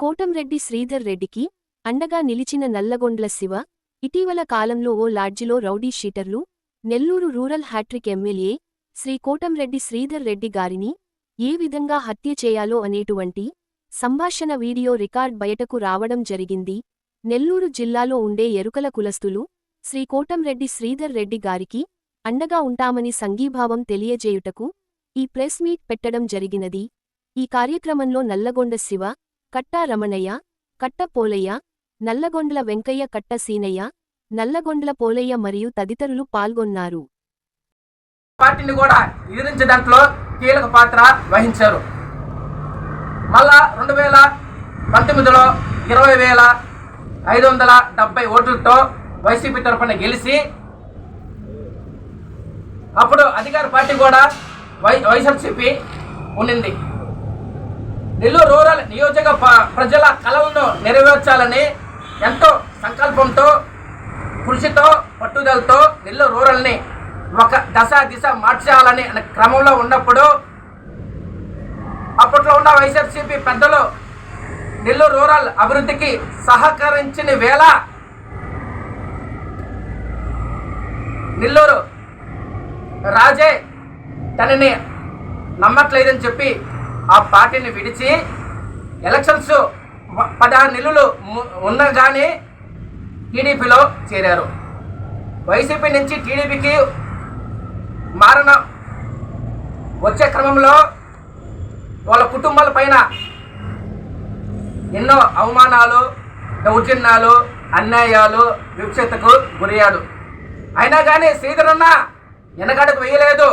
కోటంరెడ్డి శ్రీధర్ రెడ్డికి అండగా నిలిచిన నల్లగొండ్ల శివ ఇటీవల కాలంలో ఓ లాడ్జిలో రౌడీ షీటర్లు Nellore rural hat-trick MLA Shri Kotamreddy Sridhar Reddy గారిని ఏ విధంగా హత్య చేయాలో అనేటువంటి సంభాషణ వీడియో రికార్డ్ బయటకు రావడం జరిగింది. నెల్లూరు జిల్లాలో ఉండే ఎరుకల కులస్తులు శ్రీ కోటంరెడ్డి శ్రీధర్ రెడ్డి గారికి అండగా ఉంటామని సంఘీభావం తెలియజేయుటకు ఈ ప్రెస్ మీట్ పెట్టడం జరిగినది. ఈ కార్యక్రమంలో నల్లగొండ శివ, కట్టా రమణయ్య, కట్ట పోలయ్య, నల్లగొండ్ల వెంకయ్య, కట్ట సీనయ్య, నల్లగొండ్ల పోలయ్య మరియు తదితరులు పాల్గొన్నారు. పార్టీని కూడా ఎదిరించే దాంట్లో కీలక పాత్ర వహించారు. మళ్ళా 2019లో 20,570 ఓట్లతో వైసీపీ తరఫున గెలిచి అప్పుడు అధికార పార్టీ కూడా వైఎస్ఆర్సీపీ ఉన్నింది. నెల్లూరు రూరల్ నియోజక ప్రజల కలలను నెరవేర్చాలని ఎంతో సంకల్పంతో, కృషితో, పట్టుదలతో నెల్లూరు రూరల్ని ఒక దిశ మార్చాలని అనే క్రమంలో ఉన్నప్పుడు అప్పట్లో ఉన్న వైఎస్ఆర్సీపీ పెద్దలు నెల్లూరు రూరల్ అభివృద్ధికి సహకరించిన వేళ నెల్లూరు రాజే తనని నమ్మట్లేదని చెప్పి ఆ పార్టీని విడిచి ఎలక్షన్స్ 16 నెలలు ఉండగానే టీడీపీలో చేరారు. వైసీపీ నుంచి టీడీపీకి మారిన వచ్చే క్రమంలో వాళ్ళ కుటుంబాల పైన ఎన్నో అవమానాలు, దౌర్జన్యాలు, అన్యాయాలు, వివక్షతకు గురయ్యాడు. అయినా కానీ శ్రీధరన్న వెనకడుగు వేయలేదు.